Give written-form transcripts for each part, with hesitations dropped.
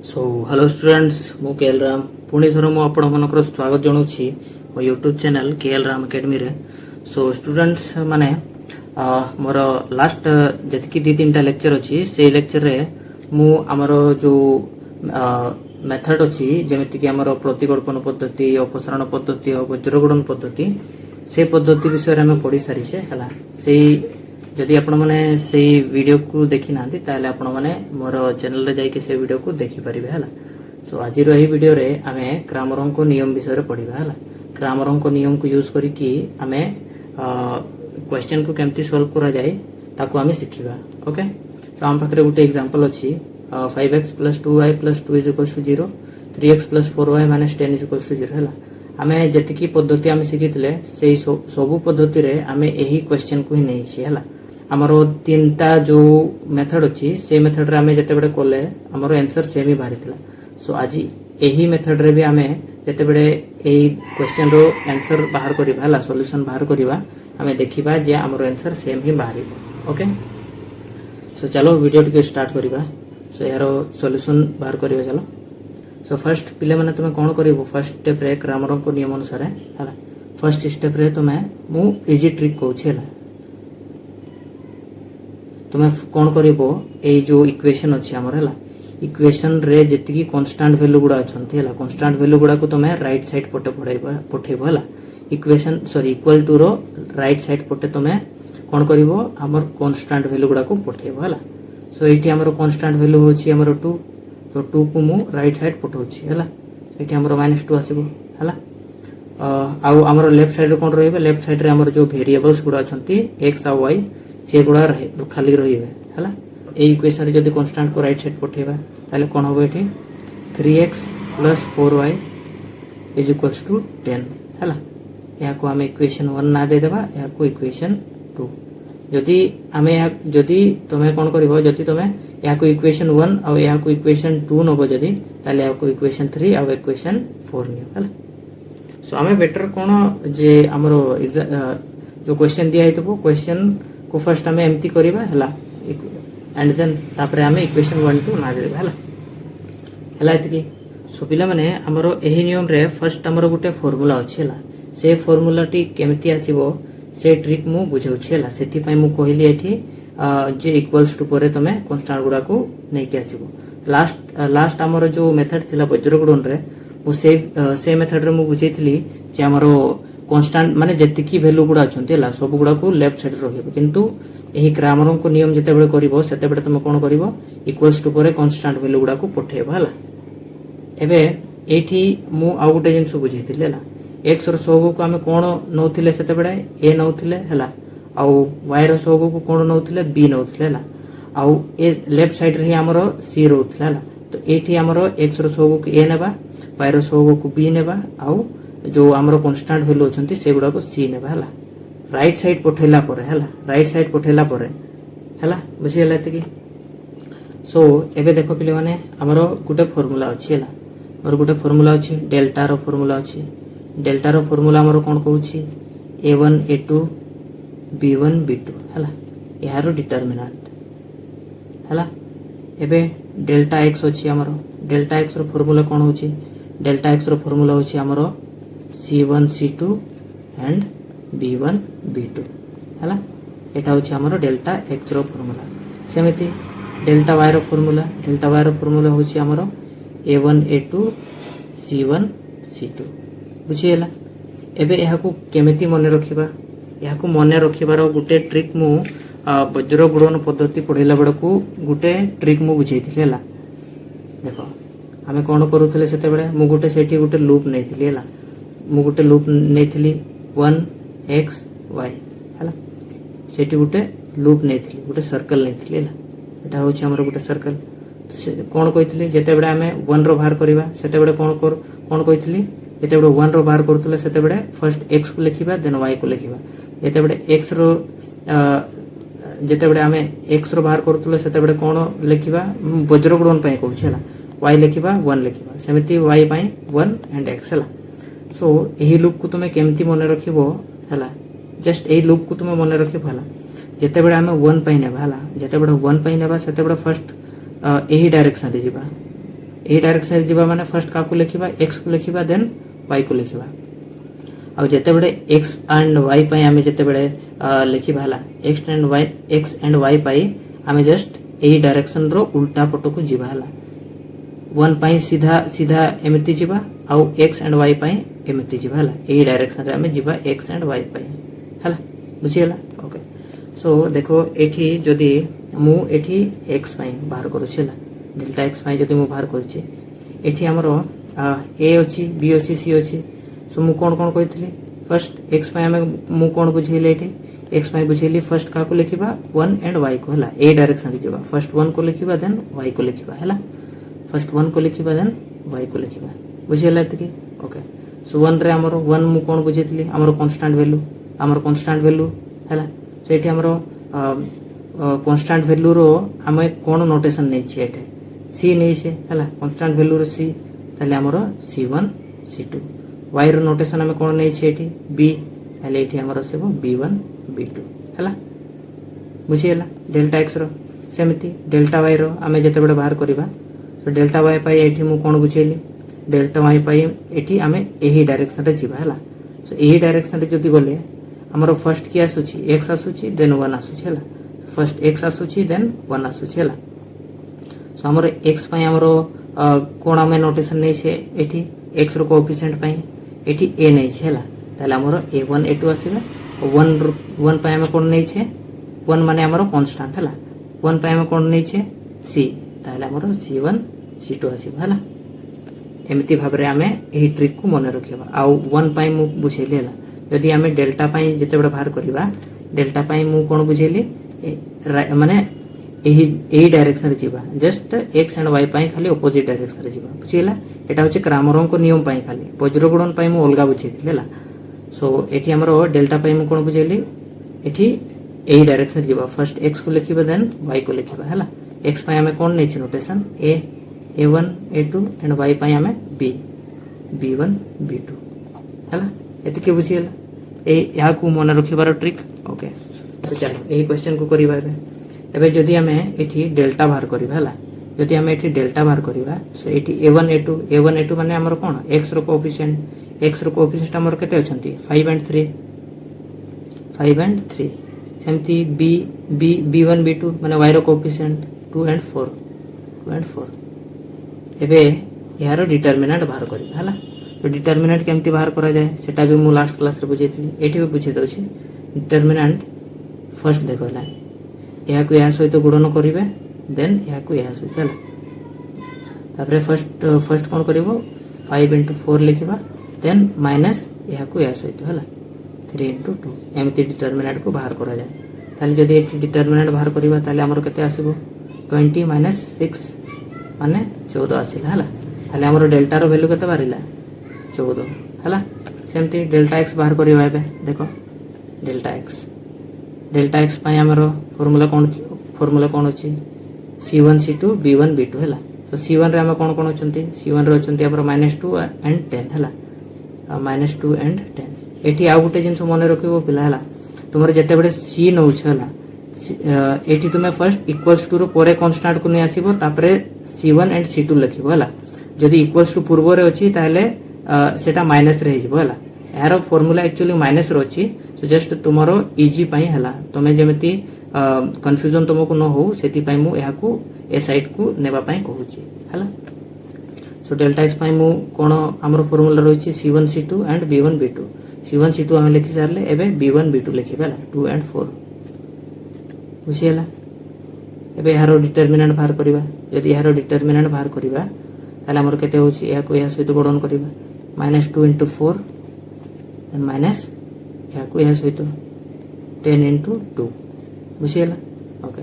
सो hello students मु KL Ram पुणी थर मु आपण मनकर स्वागत जनाऊँगी मो YouTube channel KL Ram academy रे। सो स्टूडेंट्स माने मोर लास्ट जतकी दी तीन टा लेक्चर अच्छी से लेक्चर रे मु आमर जो मेथड अच्छी जमीती कि आमर प्रतिगल्पन पद्धति अपसारण पद्धति और वज्रगुणन पद्धति से पद्धति विषय रे हमें पढ़ी सारी है से जदि आपण माने से वीडियो को देखी ना ताले आपण माने मोर चैनल रे जाई से वीडियो को देखि परिबे हला। सो आज रही वीडियो रे आमे क्रैमरन को नियम विषय रे पढ़िबा हला। क्रैमरन को नियम को यूज करी कि आमे क्वेश्चन को केमती सॉल्व करा जाए ताको आमे सिखिबा। ओके सो हम पाखरे गुटे एग्जांपल अछि 5x + 2y + 2 = 0 3x + 4y - 10 = 0 हला। आमे जतिकी पद्धति आमे सिखितले सेही सबु पद्धति रे आमे एही क्वेश्चन को ही नै छी हला। आमर तीनटा जो मेथड अच्छी से मेथड रे आमे जते बडे कोले आमर आंसर सेम ही बाहरी थिला। सो आज एही मेथड रे भी आमे जते बडे एही क्वेश्चन रो आंसर बाहर करिबा हला सॉल्यूशन बाहर करिबा आमे देखिबा जे आमर आंसर सेम ही बाहरी। ओके सो चलो वीडियो टिके स्टार्ट करिबा। सो यारो सॉल्यूशन बाहर करिबा चलो। सो फर्स्ट पिले माने तुमे कोन करिवो फर्स्ट स्टेप रे क्रैमरन को नियम अनुसार हला। फर्स्ट स्टेप रे तुमे मु इजी ट्रिक कहूछि हला। तुम्हें कौन करिवो ए जो इक्वेशन अछि हमर हला इक्वेशन रे जति कांस्टेंट वैल्यू गुडा अछंती हला कांस्टेंट वैल्यू गुडा को तुम्हें राइट साइड पटे पठेबो हला इक्वेशन सॉरी इक्वल टू रो राइट साइड पटे तुम्हें कौन करिवो हमर कांस्टेंट वैल्यू गुडा को पठेबो हला। सो एठी हमर कांस्टेंट वैल्यू होछि हमर 2 तो 2 को मु राइट साइड पठौछि हला एठी हमर -2 आसीबो हला। आउ हमर लेफ्ट साइड रे कोन रहइबे लेफ्ट साइड रे हमर जो वेरिएबल्स गुडा अछंती x आ y से गुड़ा खाली रही है इक्वेशन रे जदि कांस्टेंट को राइट साइड पठेबा ताले कोन होबो एठी 3x + 4y = 10 हला। या को हम इक्वेशन 1 ना दे देबा या को इक्वेशन 2 जदि हमें जदि तमे कोन करबो जदि तमे या को इक्वेशन 1 और या को इक्वेशन 2 नबो जदि ताले या को इक्वेशन 3 और इक्वेशन 4 नियो हला। सो हमें बेटर कोन जे हमरो जो क्वेश्चन दिया हेतबो क्वेश्चन को फर्स्ट हमें एमती करिबा हला एंड देन तापरे हमें इक्वेशन 1 2 ना देबा हला हला एतकी। सो पिला माने हमरो एही नियम रे फर्स्ट हमरो गुटे फार्मूला अछि हला से फार्मूला टी केमती आसीबो से ट्रिक मु बुझौ छी हला सेति पय मु कहली एठी जे इक्वल्स टू परे तमे कांस्टेंट गुडा को नै के आसीबो लास्ट हमरो जो मेथड थिला वज्रगुणन रे मु से मेथड रे मु बुझैतली जे हमरो कांस्टेंट माने जतिकी वैल्यू गुडा अछंती हला सब गुडा को लेफ्ट साइड रखिबो किंतु एही क्रैमरन को नियम जते बेले करिवो सेते बेले तुम कोन करिवो इक्वल्स टू परे कांस्टेंट वैल्यू गुडा को पठेबो हला। एबे एठी मु आ गुटे जिंस बुझैतिले हला x रो सब को हम कोन नौथिले सेते बेले a नौथिले हला आउ y रो सब को कोन नौथिले b नौथिले हला आउ ए लेफ्ट साइड रे हमरो c रोथिले हला। तो एठी हमरो x रो सब को a नेबा y रो सब को b नेबा आउ जो हमरो कांस्टेंट वैल्यू अछंती से गुडा को c नेबा हला राइट साइड पठेला परे हला राइट साइड पठेला परे हला बुझी हला एतकी। सो एबे देखो पिले माने हमरो गुटे फार्मूला अछि हला और गुटे फार्मूला अछि डेल्टा रो फार्मूला अछि डेल्टा रो फार्मूला हमरो कोन कहूछि a1 a2 b1 b2 हला यारो डिटरमिनेंट हला। एबे डेल्टा x अछि हमरो डेल्टा x रो फार्मूला कोन होछि डेल्टा x रो फार्मूला होछि हमरो c1 c2 and b1 b2 हला एटा होछि हमरो डेल्टा x रो फार्मूला। सेमिति डेल्टा y रो फार्मूला होछि हमरो a1 a2 c1 c2 बुझियला। एबे एहा को केमिति मने रखिबा एहा को मने रखिबारो गुटे ट्रिक मु वज्रगुणन पद्धति पढैला बड को गुटे ट्रिक मु बुझैथिले हला। देखो हमें कोन करूथले सेते बेले मु गुटे सेठी गुटे लूप नैथिली हला मु गुटे लूप नैथिली 1x y हला सेठी गुटे लूप नैथिली गुटे सर्कल नैथिली हला एटा होछि हमर गुटे सर्कल कोन कहिथिली जेते बेले हमें 1 रो बाहर करिबा सेते बेले कोन कहिथिली जेते बेले 1 रो बाहर करथले सेते बेले फर्स्ट x को लिखिबा देन y को लिखिबा जेते बेले x रो जेते बेले हमें x रो बाहर करथले सेते बेले कोन लिखिबा वज्रगुणन पय कहूछि हला y लिखिबा 1 लिखिबा सेमिति y पय 1 एंड x हला। सो एही लूप को तुमे केमती मने रखिबो हला जस्ट एही लूप को तुमे मने रखिबो हला जेते बेले हमें 1 पय नेबा हला जेते बेले 1 पय नेबा सेते बेले फर्स्ट एही डायरेक्शन रे जिबा ए डायरेक्शन रे जीवा माने फर्स्ट का को लिखिबा x को लिखिबा देन y को लिखिबा आ जते बडे x एंड y पई हमें जते बडे लिखिबा हला x एंड y पई हमें जस्ट ए डायरेक्शन रो उल्टा पट को जीवा हला 1 पई सीधा सीधा एमिति जीवा आ x एंड y पई एमिति जीवा हला ए डायरेक्शन रे हमें जीवा x एंड y पई हला बुझी हला ओके सो देखो एठी जदी मु एठी x पई बाहर करू छला डेल्टा x पई जदी मु बाहर करछि एठी हमरो a अछि b अछि c अछि सो मु कोन कोन कहितली फर्स्ट x पई हमें मु कोन बुझिले एठी x पई बुझिली फर्स्ट का को लिखिबा 1 एंड y को हला a डायरेक्शन रे जेबा फर्स्ट 1 को लिखिबा देन y को लिखिबा हला फर्स्ट 1 को लिखिबा देन y को लिखिबा बुझिला एतकी ओके सो 1 रे हमरो 1 मु कोन बुझितली हमरो कांस्टेंट वैल्यू हला सो एठी हमरो कांस्टेंट वैल्यू रो हमें कोन नोटेशन नै छै एठे c नै छै हला कांस्टेंट वैल्यू रो c ताले हमरो c1 c2 y रो नोटेशन हमें कोन नै छै एठी b ताले एठी हमरो सेबो b1 b2 हला बुझियला डेल्टा x रो सेमिति डेल्टा y रो हमें जते बडे बाहर करबा सो डेल्टा y पाई एठी मु कोन बुझेली डेल्टा y पाई एठी हमें एही डायरेक्शन रे जीवा हला सो एही डायरेक्शन रे जदी गले हमरो फर्स्ट की आसुची x आसुची देन 1 आसुची हला फर्स्ट x आसुची देन 1 आसुची हला सो हमरो x पाई हमरो कोन हमें नोटेशन नै छै एठी x रो कोएफिशिएंट पाई एठी a नै छै हला ताले हमरो a1 a2 आसीबा 1 पाई हमें कोन नै छै 1 माने हमरो कांस्टेंट हला 1 पाई हमें कोन नै छै c ताले हमरो c1 c2 आसीबा हला एमिति भाबरे हमें एही ट्रिक को मने रखिबा आ 1 पाई मु बुझेली हला यदि हमें डेल्टा पाई जते बडा बाहर करबा डेल्टा पाई मु कोन बुझेली माने एही डायरेक्शन रे जीवा जस्ट x एंड y पाई खाली ऑपोजिट डायरेक्शन रे जीवा बुझिला एटा होचे क्रामरन को नियम पाई खाली वज्रगुणन पाई मु अलगा बुझेथि हला सो एठी हमरो डेल्टा पाई मु कोन बुझेली एठी एही डायरेक्शन रे जीवा फर्स्ट x को लिखिबा देन y को लिखिबा हला x पाई हमें कोन नै छै notation a1 a2 and y पाई हमें b1 b2 हला एतके बुझिला ए या को मन रखिबार ट्रिक ओके तो चलो एही क्वेश्चन को करिबा एबे जदी हमें एठी डेल्टा बाहर करिबा हला जदी हमें एठी डेल्टा बाहर करिबा सो एठी a1 a2 माने हमर कोन x रो कोएफिशिएंट हमर केते अछंती 5 एंड 3 सेमती b1 b2 माने y रो कोएफिशिएंट 2 एंड 4 एबे यारो डिटरमिनेंट बाहर करिबा हला तो डिटरमिनेंट केमती बाहर करा जाय सेटा भी मु लास्ट क्लास रे बुझेतली एठी भी बुझे दउछि डिटरमिनेंट फर्स्ट देखो ला या को या सहित गुणन करिवे देन या को या सहित हला तापरे फर्स्ट कोन करिवो 5 into 4 लिखिबा देन माइनस या को या सहित हला 3 into 2 एमती डिटरमिनेंट को बाहर करा जाय ताले जदी एठी डिटरमिनेंट बाहर करिबा ताले हमर केते आसीबो 20 minus 6 माने 14 आसीला हला ताले हमर डेल्टा रो वैल्यू केते बारिला 14 हला सेमती डेल्टा x बाहर करिबा एबे देखो डेल्टा x पाई हमरो फार्मूला कोन अछि c1 c2 b1 b2 हला सो c1 रे हम कोन अछंती c1 रे अछंती हमरो -2 and 10 हला -2 and 10 एठी आ गुटे जिंस मने रखिबो पिला हला तुमर जते बडे c नउ छला एठी तुमे फर्स्ट इक्वल्स टू रो परे कांस्टेंट को नै आसीबो तापरे c1 and c2 लिखिबो हला जदी इक्वल्स टू पूर्व रे अछि ताले सेटा माइनस रे हिजबो हला यार फार्मूला एक्चुअली माइनस रो अछि सो जस्ट तुमरो इजी पई हला तमे जेमिति कंफ्यूजन तुमको न हो सेति पई मु या को ए साइड को नेबा पई कहूची हला सो डेल्टा x पई मु कोन हमरो फार्मूला रहि छी c1 c2 and b1 b2 c1 c2 हम लिखि सारले एबे b1 b2 लिखिबा 2 and 4 बुझियला एबे यारो डिटरमिनेंट बाहर करिबा यदि यारो डिटरमिनेंट बाहर करिबा ताले हमर केते होची या को या सहित गुणन करिबा -2 into 4 and माइनस या को या सहित 10 into 2 बुझियला ओके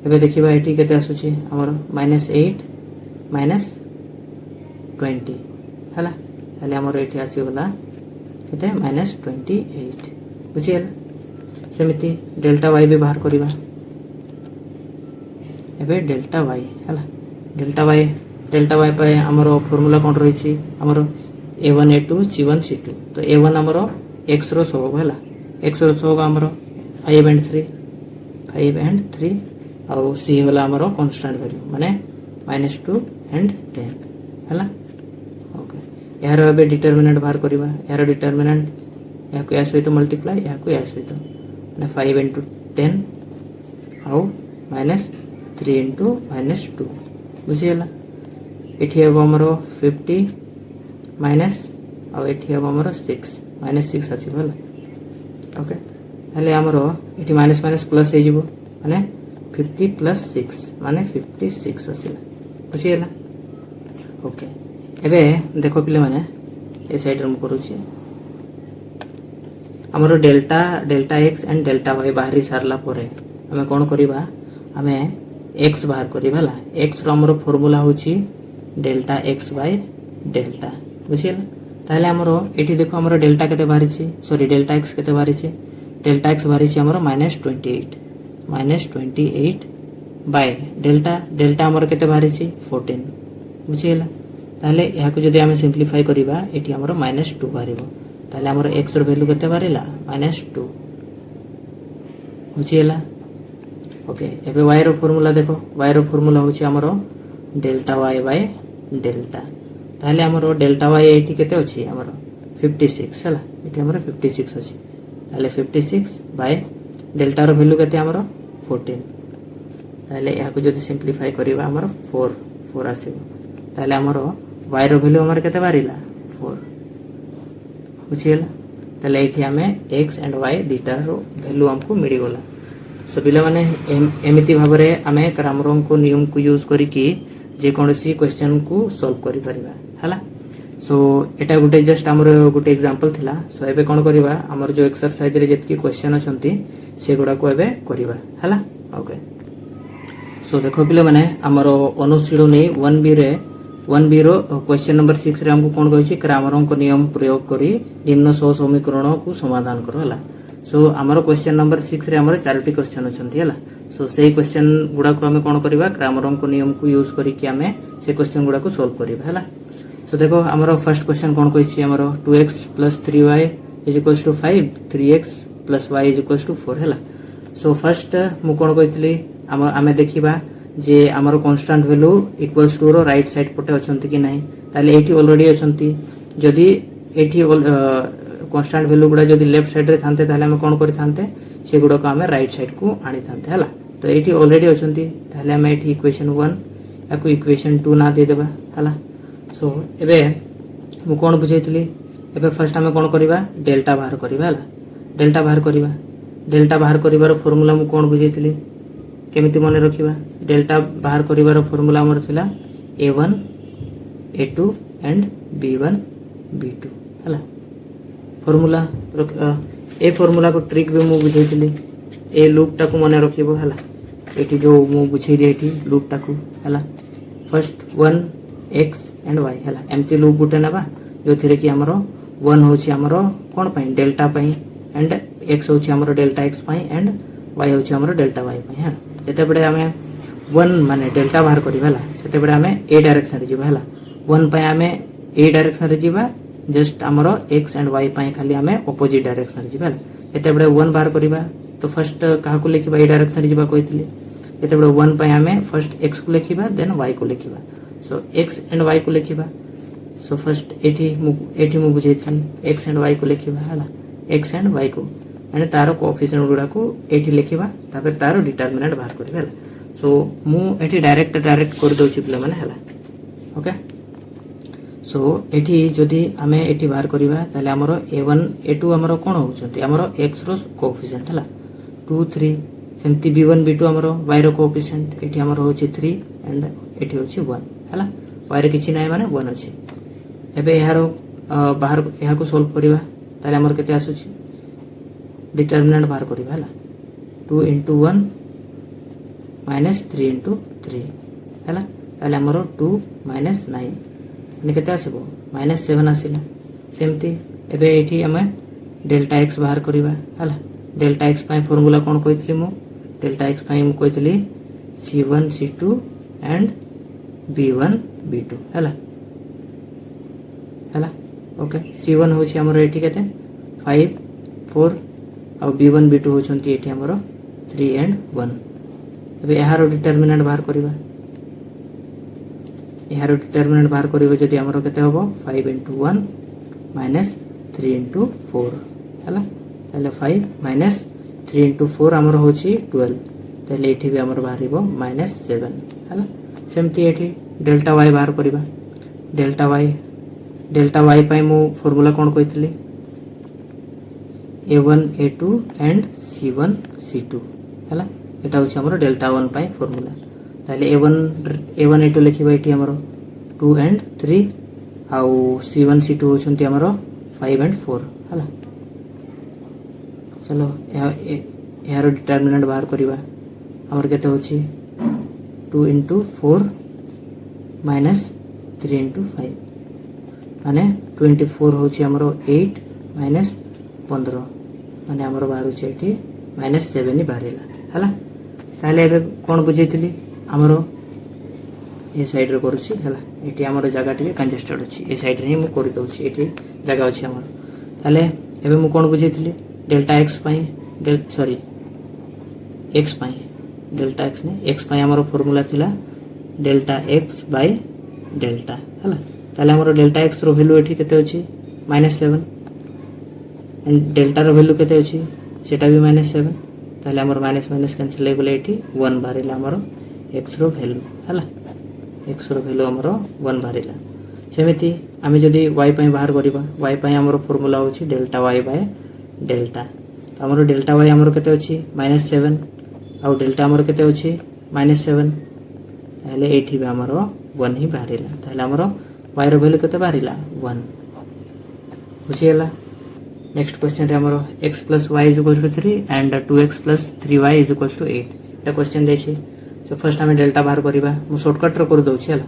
एबे देखिबा एठी केते आसुची हमर -8 -20 हला ताले हमर एठी आसी होला केते -28 बुझियला सेमिति डेल्टा y भी बाहर करिबा एबे डेल्टा y हला डेल्टा y पे हमरो फार्मूला कोन रही छी हमरो a1 a2 c1 c2 तो a1 हमरो x रो सब हला x रो सब हमरो 5 and 3 आ c होला हमरो कांस्टेंट वैल्यू माने -2 एंड 10 है ओके यार ए डिटर्मिनेंट बाहर करवा यार डिटर्मिनेंट या सहित मल्टीप्लाई या सहित मैंने 5 इंटू 10 आउ -3 इंटू -2 बुझीगला ये हम आमर 50 माइनस आठी हम आमर 6 -6 आसो ओके हेल्ले आमर ये माइनस माइनस प्लस हो माने 50 प्लस 6 माने 56 आसला बुझीगला ओके एबे देखो पिले माने ए साइड रे करूची हमरो delta delta x and delta y बाहरी सारला परे हमें कोन करिबा हमें एक्स बाहर करिबा ला एक्स रो हमरो फार्मूला होची डेल्टा एक्स बाय डेल्टा बुझियला ताले हमरो एठी देखो हमरो डेल्टा केते बाहरी छी सॉरी डेल्टा एक्स केते बाहरी छी डेल्टा एक्स बाहरी छी हमरो -28 बाय डेल्टा डेल्टा हमरो केते बाहरी छी 14 बुझियला ताले या को जदी हमें सिंपलीफाई करिबा एठी हमरो -2 बाहरिबो ताले हमरो x रो वैल्यू केते बाहरिला -2 बुझियला ओके एबे y रो फार्मूला देखो y रो फार्मूला होची हमरो डेल्टा y बाय डेल्टा ताले हमरो डेल्टा y एठी केते अछि हमरो 56 हला एठी हमरो 56 अछि ताले 56 बाय डेल्टा रो वैल्यू केते हमरो 14 ताले या को जदी सिंपलीफाई करिबा हमरो 4 आसीबो ताले हमरो y रो वैल्यू हमर केते बाहरिला 4 बुझियला ताले एठी हमें x एंड y दीटा रो वैल्यू हमको मिली गला सो पिला माने एमिति भाबरे हमें क्रैमरन को नियम को यूज करी कि जे कोनसी क्वेश्चन को सॉल्व करि परिबा हला सो एटा गुटे जस्ट हमर गुटे एग्जांपल थिला सो एबे कोन करिबा हमर जो एक्सरसाइज रे जतकी क्वेश्चन अछंती से गुडा को एबे करिबा हला ओके सो देखो पिला माने हमर अनुशीलनी 1b रो क्वेश्चन नंबर 6 रे हमको कोन कहै छी क्रैमरन को नियम प्रयोग करी निम्न सह समीकरण को समाधान करो हला सो हमर क्वेश्चन नंबर 6 रे हमर चारोटी क्वेश्चन अछंती हला सो सेही क्वेश्चन गुडा को हमें कोन करबा क्रैमरन को नियम को यूज करी कि हमें से क्वेश्चन गुडा को सॉल्व करबा हला सो देखो हमर फर्स्ट क्वेश्चन कोन कहै छी हमर 2x + 3y = 5 3x + y = 4 हला सो फर्स्ट मु कोन कहतली हमें देखिबा जे हमर कांस्टेंट वैल्यू इक्वल्स टू रो राइट साइड पटे अछंती कि नाही ताले एठी ऑलरेडी अछंती जदी एठी कांस्टेंट वैल्यू गुडा जदी लेफ्ट साइड रे थानते ताले हम कोन करि थानते से गुडा को हमें राइट साइड को आनी थानते हला तो एठी ऑलरेडी अछंती ताले हम एठी इक्वेशन 1 या को इक्वेशन 2 ना दे देबा हला सो एबे मु कोन बुझैतली एबे फर्स्ट हम कोन करिबा डेल्टा बाहर करिबा हला डेल्टा बाहर करिबार फार्मूला मु कोन बुझैतली केमिति मने रखिबा डेल्टा बाहर करिबार फार्मूला हमर थिला a1 a2 and b1 b2 हला फार्मूला ए फार्मूला को ट्रिक भी मु बुझैतली ए लूप टा को मने रखिबो हला एठी जो मु बुझै दे एठी लूप टा को हला फर्स्ट 1 x एंड y हला एमती लूप गुटे नबा जो थिरे कि हमरो 1 होची हमरो कोन पई डेल्टा पई एंड x होची हमरो डेल्टा x पई एंड y होची हमरो डेल्टा y पई हला जते बडे हमें 1 माने डेल्टा बाहर करिबा हला सेते बडे हमें a डायरेक्शन रे जिबा हला 1 पई हमें a डायरेक्शन रे जिबा जस्ट हमरो x एंड y पई खाली हमें ऑपोजिट डायरेक्शन रे जिबा एते बडे 1 बाहर करिबा तो फर्स्ट काहा को लिखिबा a डायरेक्शन रे जिबा कहितले एते बडे 1 पई हमें फर्स्ट x को लिखिबा देन y को लिखिबा सो x एंड y को लिखिबा सो फर्स्ट एठी मु बुझैथली x एंड y को लिखिबा हला x एंड y को माने तारो कोएफिशिएंट गुडा को एठी लिखिबा तापर तारो डिटरमिनेंट बाहर करिबा सो मु एठी डायरेक्ट कर दोछि पिला माने हला ओके सो एठी जदी हमें एठी बाहर करिबा ताले हमरो a1 a2 हमरो कोन होचंती हमरो x रो कोएफिशिएंट हला 2 3 सेमती b1 b2 हमरो y रो कोएफिशिएंट एठी हमरो होची 3 एंड एठी होची 1 हला y रे किछि नै माने 1 अछि एबे यारो बाहर या को सॉल्व करिबा ताले हमर केते आसुची डिटरमिनेंट बाहर करिबा हला 2 * 1 -3 * 3 हला ताले हमरो 2 - 9 माने केते आसीबो -7 आसीला सेमती एबे एठी हमें डेल्टा x बाहर करिबा हला डेल्टा x पई फार्मूला कोन कहितली मु डेल्टा x पई मु कहितली c1 c2 and b1 b2 हला ओके c1 होची हमरो एठी केते 5 4 और b1 b2 होचंती एठी हमरो 3 एंड 1 एबे यार डिटरमिनेंट बाहर करिबा यार डिटरमिनेंट बाहर करिवे जदि हमरो केते हबो 5 * 1 माइनस 3 * 4 हला ताले 5 माइनस 3 * 4 हमरो होची 12 ताले एठी भी हमरो बाहरिबो -7 हला सेमती एठी डेल्टा y बाहर करिबा डेल्टा y पय मु formula cone कहितली a1 a2 and c1 c2 हला एटा होची हमरो डेल्टा 1 पय फार्मूला ताले a1 a2 लिखिबा एठी हमरो 2 एंड 3 आउ c1 c2 होचंती हमरो 5 एंड 4 हला चलो यार डिटरमिनेंट बाहर करिबा हमर केते होची 2 * 4 माइनस 3 * 5 माने 24 होची हमरो 8 माइनस 15 माने हमरो बाहर होची एठी -7 नि बाहरिला हला ताले एबे कोन बुझैतली हमरो ए साइड रे करूची हला एठी हमरो जगह टिके कंजेस्टेड अछि ए साइड रे मु करि दउची एठी जगह अछि हमरो ताले एबे मु कोन बुझैतली डेल्टा x पय x पय डेल्टा x ने x पय हमरो फार्मूला थिला डेल्टा x बाय डेल्टा हला ताले हमरो डेल्टा x रो वैल्यू एठी केते अछि -7 एंड डेल्टा रो वैल्यू केते अछि सेटा भी -7 ताले हमरो माइनस माइनस कैंसिल हे गेले एठी 1 बाहरिला हमरो x रो वैल्यू हला x रो वैल्यू हमरो 1 बाहरिला सेमिति आमे जदी y पय बाहर करिबा y पय हमरो फार्मूला होछि डेल्टा y बाय डेल्टा हमरो डेल्टा y हमरो केते अछि -7 आ डेल्टा हमरो केते अछि -7 ताले एठी भी हमरो 1 ही बाहरिला ताले हमरो y रो वैल्यू केते बाहरिला 1 बुझियला नेक्स्ट क्वेश्चन रे हमरो x + y = 3 and 2x + 3y = 8 Etah question देछि सो फर्स्ट हमें डेल्टा बाहर करिबा मु शॉर्टकट रो कर दउछि हला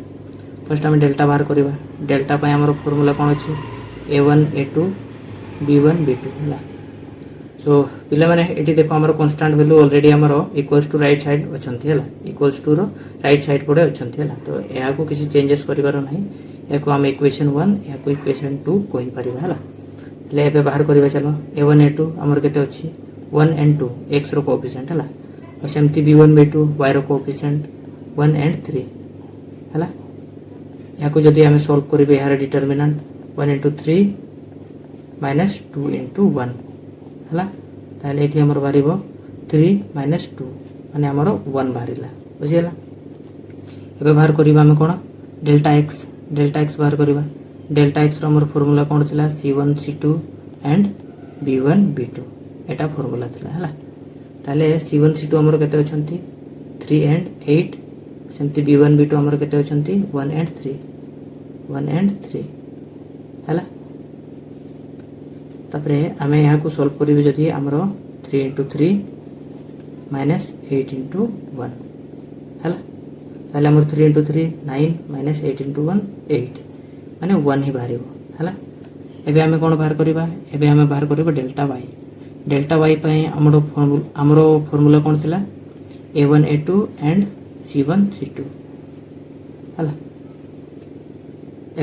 फर्स्ट हमें डेल्टा बाहर करिबा डेल्टा पय हमरो फार्मूला कोन अछि a1 a2 b1 b2 हला सो पिले माने एठी देखो हमरो कांस्टेंट वैल्यू ऑलरेडी हमरो इक्वल्स टू राइट साइड अछंती हला इक्वल्स टू रो राइट साइड पडे अछंती हला तो एहा को किसी चेंजेस करिवार नाही एको हम इक्वेशन 1 एको इक्वेशन 2 कहि परिबा हला ले एबे बाहर करिबा चलो a1 a2 हमर केते अछि 1 एंड 2 x रो कोएफिशिएंट हला और सेमती b1 b2 y row coefficient 1 and 3 हला याको जदी हमें सॉल्व करिबे यार डिटरमिनेंट 1 * 3 - 2 * 1 हला ताले एठी हमर बारिबो 3 - 2 माने हमरो 1 बाहरिला बुझियला एबे बाहर करिबा हम कोन डेल्टा x बाहर करिबा डेल्टा x रो हमर फार्मूला कोन थिला c1 c2 and b1 b2 Etah formula थिला हला ताले c1 c2 हमर केते अछंती 3 एंड 8 सेमती b1 b2 हमर केते अछंती 1 एंड 3 हला तापरे हमें यहाँ को सॉल्व करिवे जदी हमरो 3 * 3 - 8 * 1 हला ताले हमर 3 * 3 9 - 8 * 1 8 माने 1 ही बाहरिबो हला एबे हमें कोन बाहर करिबा एबे हमें बाहर करिबा डेल्टा y पय हमरो फार्मूला कोन थिला a1 a2 and c1 c2 हला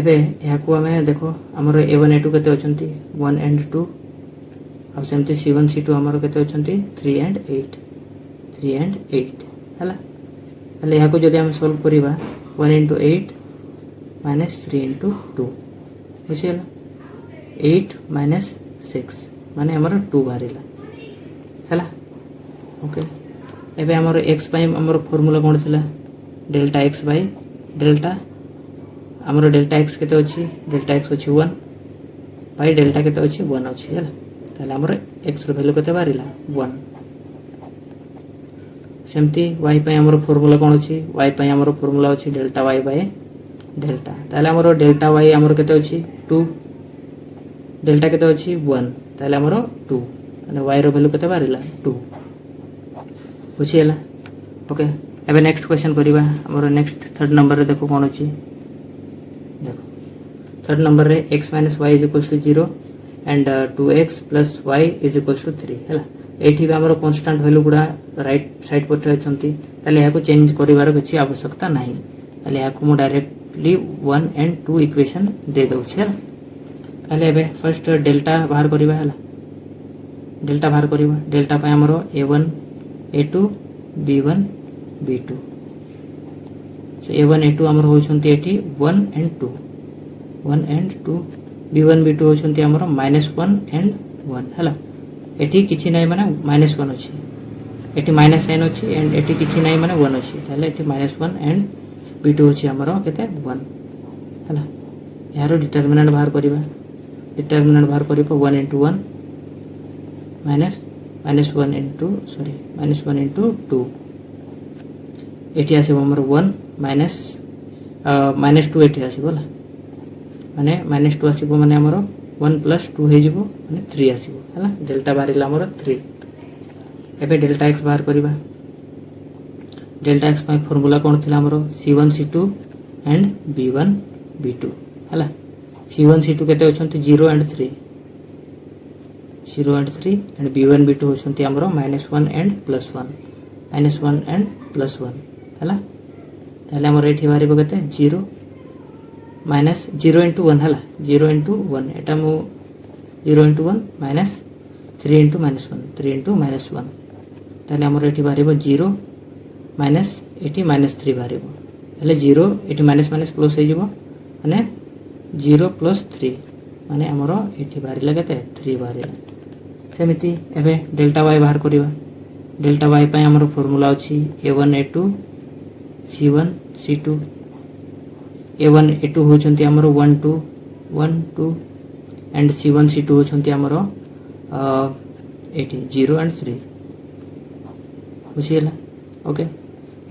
एबे या को हमें देखो हमरो a1 a2 केते अछंती 1 एंड 2 आ सेमती c1 c2 हमरो केते अछंती 3 एंड 8 हला हले या को जदी हम सॉल्व करिबा 1 * 8 - 3 * 2 बुझियला 8 - 6 माने हमरो 2 बाहरिला हला ओके एबे हमरो x पय हमरो फार्मूला कोन थिला डेल्टा x बाय डेल्टा हमरो डेल्टा x केते अछि डेल्टा x अछि 1 बाय डेल्टा केते अछि 1 अछि हला ताले हमरो x रो वैल्यू केते बाहरिला 1 सेमती y पय हमरो फार्मूला कोन अछि y पय हमरो फार्मूला अछि डेल्टा y बाय डेल्टा ताले हमरो डेल्टा y हमरो केते अछि 2 डेल्टा केते अछि 1 ताले हमरो 2 माने y रो वैल्यू केते बाहरिला 2 बुझियला ओके एबे नेक्स्ट क्वेश्चन करिबा हमरो नेक्स्ट थर्ड नंबर रे देखो कोन अछि देखो थर्ड नंबर रे x - y = 0 and 2x + y = 3 हला एठी भी हमरो कांस्टेंट वैल्यू गुडा राइट साइड पटे अछंती ताले याको चेंज करिवार किछि आवश्यकता नाही ताले याको मु डायरेक्टली 1 एंड 2 इक्वेशन दे दउ छै ताले एबे फर्स्ट डेल्टा बाहर करिबा हला डेल्टा बाहर करिबा डेल्टा पय हमरो a1 a2 b1 b2 सो A1 A2 आमर होचंती एठी 1 and 2 1 and 2 B1 B2 होचंती आमर -1 and 1 हला एठी किछि नै माने -1 अछि एठी माइनस साइन अछि एंड एठी किछि नै माने 1 अछि ताले एठी -1 एंड B2 अछि आमर केते 1 हला यारो डिटरमिनेंट बाहर करिबा डिटरमिनेंट बाहर करिबा 1 into 1 -1 into -1 into 2 एठी आसे हमर 1 -2 एठी आसीबो ला माने -2 आसीबो माने हमर 1 + 2 हे जिवो माने 3 आसीबो हला डेल्टा बारिला हमर 3 एबे डेल्टा x बाहर करिबा डेल्टा x पय फार्मूला कोन थिला हमर c1 c2 and b1 b2 हला c1 c2 केते होचंती 0 and 3 एंड b1 b2 होचंती हमर -1 and +1 -1 and +1 हला ताले हमर एठी बारिबो केते 0 into 1 हला 0 into 1 एटा मु 0 into 1 -3 into -1 3 into -1 ताले हमर एठी बारिबो 0 एठी -3 बारिबो हले 0 एठी माइनस प्लस हे जिवो माने 0 + 3 माने हमर एठी बारिला केते 3 बारिला सेमिति एबे डेल्टा y बाहर करिवा डेल्टा y पय हमर फार्मूला अछि a1 a2 c1 c2 a1 a2 होचंती हमर 1 2 एंड c1 c2 होचंती हमर एठी 0 and 3 बुझियला ओके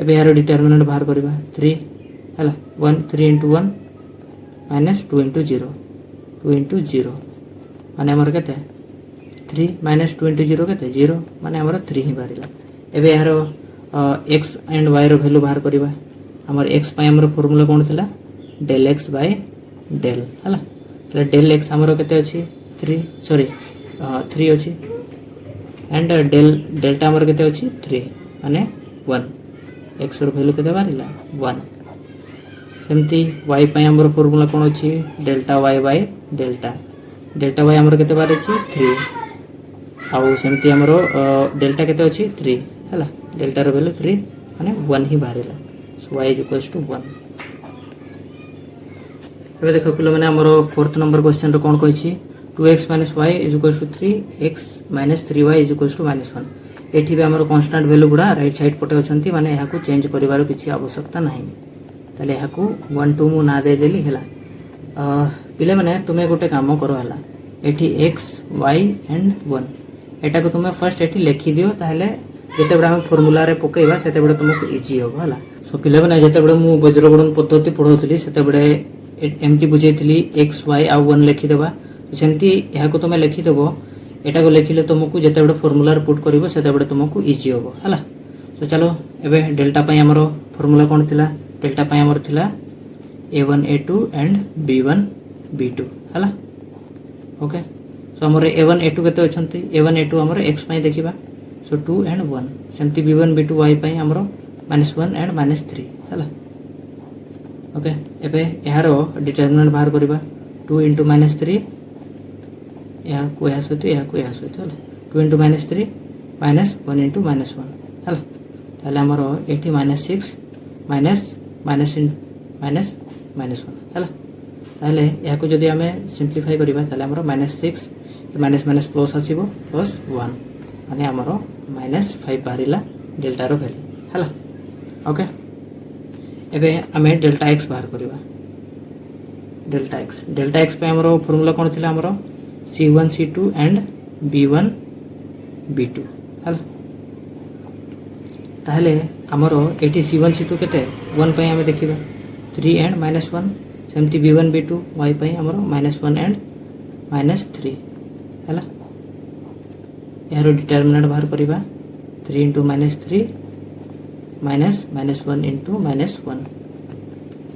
एबे यार डिटरमिनेंट बाहर करिवा 3 हला 1 3 into 1 -2 into 0 2 into 0 माने हमर केते 3 -2 into 0 केते 0 माने हमर 3 ही बारिला एबे यार x and y रो वैल्यू बाहर करिवा हमर x पय हमर फार्मूला कोन थिला del x by del हला तले del x हमर केते अछि 3 अछि एंड डेल्टा हमर केते अछि 3 माने 1 x रो वैल्यू केते बारिला 1 सेमती y पय हमर फार्मूला कोन अछि delta y by delta y हमर केते बारि अछि 3 आउ सेमती हमर डेल्टा केते अछि 3 हला डेल्टा रो वैल्यू 3 माने 1 ही बारिला सो y = 1 एबे देखो पिलो माने हमर फोर्थ नंबर क्वेश्चन रो कोन कहै छी 2x - y = 3x - 3y = -1 एठी बे हमर कांस्टेंट वैल्यू गुडा राइट साइड पटे अछंती माने यहा को चेंज करिवार किछि आवश्यकता नाही ताले यहा को 1 2 मु ना दे देली हला पिले माने तुमे गोटे काम करो हला एठी x y and 1 एटा को तुमे फर्स्ट एठी लिखि दियो ताले जेते बडा हम फार्मूला रे पकेइबा सेते बडा तुमको इजी हो हला सो पिले माने जेते बडा मु वज्रगुणन पद्धति पढौतली सेते बडा एमती बुझेतली x y आ 1 लिखि देबा सेंती यहा को तुमे लिखि देबो एटा को लिखिले तुमको जेते बडा फार्मूला रे पुट करिवो सेते बडा तुमको इजी हो हला सो चलो एबे डेल्टा पय हमरो फार्मूला कोन थिला डेल्टा पय हमर थिला a1 a2 and b1 b2 हला ओके सो हमर a1 a2 केते अछंती a1 a2 हमर x पय देखिबा सो 2 and 1 सेंती b1 b2 y पय हमरो -1 and -3 हला ओके एबे यारो डिटरमिनेंट बाहर करिबा 2 into -3 या को या सते हला 2 into -3 -1 into -1 हला ताले हमरो एठी -6 -1 हला ताले या को जदी हमें सिंपलीफाई करिबा ताले हमरो -6 माइनस प्लस आसीबो +1 माने हमरो -5 बारिला डेल्टा रो वैल्यू हला ओके एबे हमें डेल्टा x बाहर करिबा डेल्टा x पे हमरो फार्मूला कोन थिला हमरो c1 c2 and b1 b2 हला ताहले हमरो एठी c1 c2 केते 1 पे हमें देखिबा 3 and -1 सेमती b1 b2 y पे हमरो -1 and -3 हला यारो डिटरमिनेंट बाहर करिबा 3 into -3 -1 into -1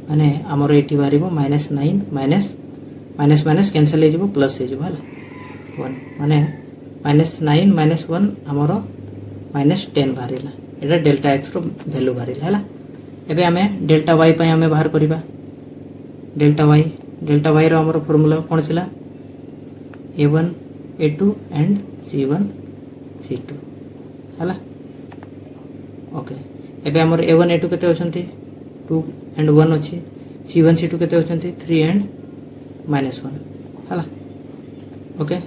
माने हमरो एठी बारिबो -9 माइनस कैंसिल हे जिवो प्लस हे जिवो हला 1 माने -9 -1 हमरो -10 बारिला एटा डेल्टा x रो वैल्यू बारिला हला एबे हमें डेल्टा y पय हमें बाहर करिबा डेल्टा y रो हमरो फार्मूला कोन छिला a1 a2 and c1 c2 हला ओके एबे हमर a1 a2 केते होछंती 2 and 1 अच्छी C1 C2 केते होचंती 3 and -1 हला ओके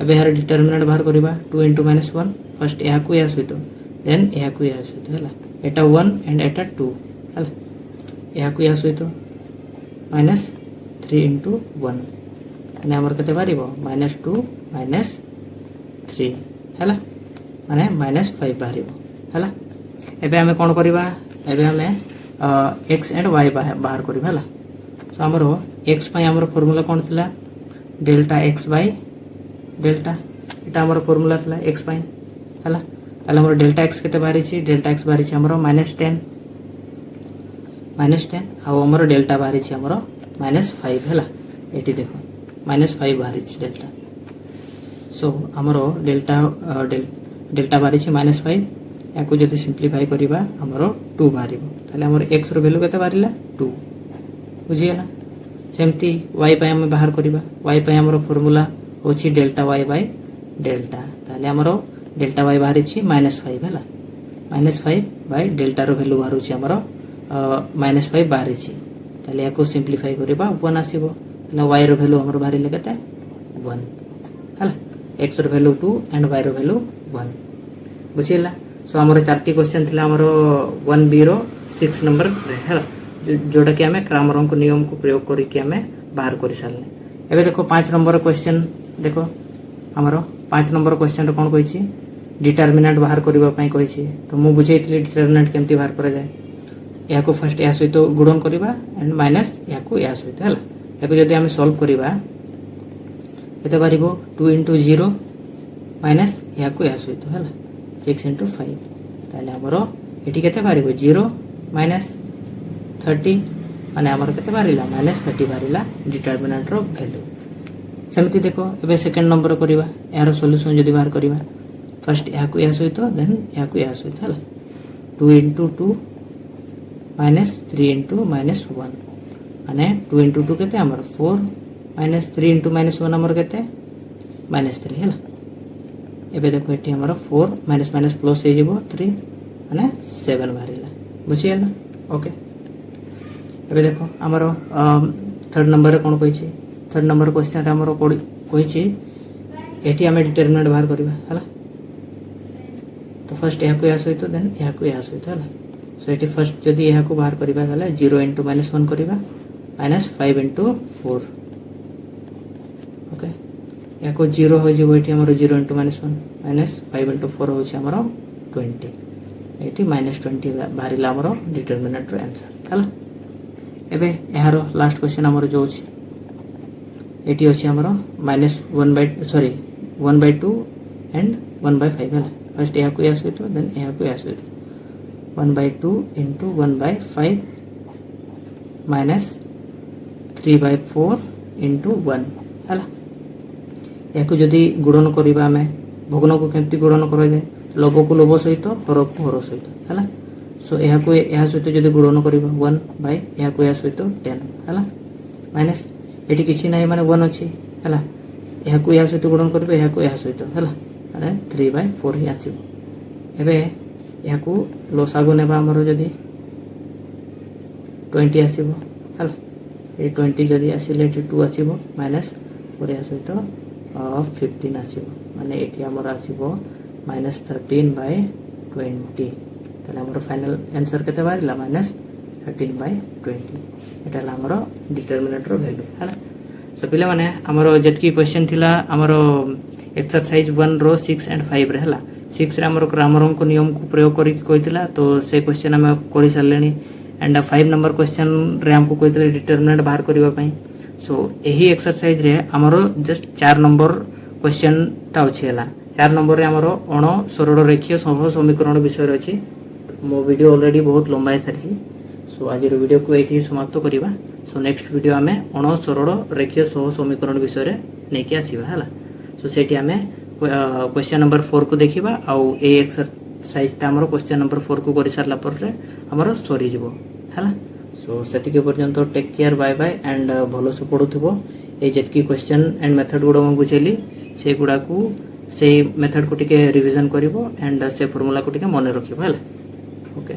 एबे यार डिटरमिनेंट बाहर करिबा 2 into -1 फर्स्ट या को या सहित देन या को या सहित हला एटा 1 and एटा 2 हला या को या सहित -3 into 1 माने हमर केते बारिबो -2 -3 हला माने -5 बारिबो हला एबे हमें कोन करिबा एबे हमें x and y बाहर करिबा हला सो हमरो x पय हमरो फार्मूला कोन थिला डेल्टा x बाय डेल्टा एटा हमरो फार्मूला थिला x पय हला ताले हमरो डेल्टा x केते बारी छी डेल्टा x बारी छी हमरो -10 आ हमरो डेल्टा बारी छी हमरो -5 हला एटी देखो -5 बारी छी डेल्टा सो हमरो डेल्टा बारी छी -5 याको जदि सिंप्लीफाई करिबा हमरो 2 बारिबो ताले हमरो x रो वैल्यू केते बारिला 2 बुझियला सेमती y पय हम बाहर करिबा y पय हमरो फार्मूला होची डेल्टा y बाय डेल्टा ताले हमरो डेल्टा y बाहरी छी -5 हला -5 by delta rho value Bahru छी हमरो -5 बाहरी छी ताले याको सिंप्लीफाई करिबा 1 आसीबो ताले y रो वैल्यू हमरो बाहरी केते 1 हला x रो वैल्यू 2 एंड y रो वैल्यू 1 बुझियला सो हमरो चारटी क्वेश्चन थिला हमरो 1b रो 6 नंबर रे हला जोटा कि हमें क्रामर को नियम को प्रयोग करी कि हमें बाहर करि सारले एबे देखो 5 नंबर क्वेश्चन देखो हमरो 5 नंबर क्वेश्चन रे कोन कहि छी डिटरमिनेंट बाहर करबा पई कहि छी तो मु बुझैतली डिटरमिनेंट केमती बाहर करा जाय या को फर्स्ट या सहित गुणन करबा एंड माइनस या को या सहित हला याको जदि हम सॉल्व करबा केते बारिबो 2 into 0 माइनस या को या सहित हला 6 into 5 ताले हमरो एठी केते बारिबो 0 माइनस 30 माने हमर केते बारिला -30 बारिला डिटरमिनेंट रो वैल्यू सेमती देखो एबे सेकंड नंबर करिवा यार सॉल्यूशन जदि बाहर करिवा फर्स्ट या को या सहित देन या को या सहित हला 2 into 2 -3 into -1 माने 2 into 2 केते हमर 4 -3 into -1 हमर केते -3 हला एबे देखो एठी हमर 4 माइनस प्लस हे जेबो 3 माने 7 बारिला बुझियला ओके एबे देखो हमरो थर्ड नंबर रे कोन कहि छी थर्ड नंबर क्वेश्चन रे हमरो कहि छी एठी हमें डिटरमिनेंट बाहर करबा हला तो फर्स्ट या को या सहित देन या को या सहित हला सो एठी फर्स्ट जदी या को बाहर करबा हला 0 into -1 करबा -5 into 4 ओके या को 0 हो जेबो एठी हमरो 0 into -1 -5 into 4 हो छी हमरो 20 एठी -20 बाहरिला हमरो डिटरमिनेंट रो आंसर हला एबे यारो लास्ट क्वेश्चन हमरो जो छी एटी अछि हमरो -1/2 एंड 1/5 हला फर्स्ट या को या सहित देन या को या सहित 1/2 into 1/5 -3/4 into 1 हला याको जदी गुणन करिबा हमें भग्न को केमती गुणन करा जाय लघु को लघु सहित हर को हर सहित हला सो या को या सहित जदी गुणन करिबा 1 बाय या को या सहित 10 हला माइनस एठी किछि नै माने 1 अछि हला या को या सहित गुणन करिबा या को या सहित हला माने 3/4 ही आछिबो एबे या को लोसागु नेबा हमरो जदी 20 आसीबो हला ए 20 जदी आसीले 2 आसीबो माइनस 4 या सहित 15 आसीबो माने एठी हमरो आसीबो -13/20 ताले हमरो फाइनल आंसर केते बारिला -13/20 एटा हमरो डिटरमिनेंट रो वैल्यू हला सो पिले माने हमरो जतकी क्वेश्चन थिला हमरो एक्सरसाइज 1 रो 6 एंड 5 रे हला 6 रे हमरो क्रामर को नियम को प्रयोग करी कहितला तो से क्वेश्चन हम करि सारलेनी एंड 5 नंबर क्वेश्चन रे हमको कहितले डिटरमिनेंट बाहर करबा पई सो एही एक्सरसाइज रे हमरो जस्ट 4 नंबर क्वेश्चन ता अछि हला 4 नंबर रे हमरो अण सरल रेखीय सहज समीकरण विषय रे अछि मो वीडियो ऑलरेडी बहुत लंबा है सो आज वीडियो को ये समाप्त करवा सो नेक्स्ट वीडियो आम अण सरल रेखीय सहज समीकरण विषय में नहीं आसवा है सो से आम क्वेश्चन नंबर 4 को देखा आउ ए एक्सरसाइज आम क्वेश्चन नंबर 4 को कर सारा पर आमर सरीज है सो से पर्यंत take care bye bye and भल से पढ़ुव ये जितकी क्वेश्चन एंड मेथड गुड़ा मुझे बुझेली से गुड़ा को से मेथड को टिके रिवीजन करिवो एंड से फॉर्मूला को टिके मन रखिवो है ओके।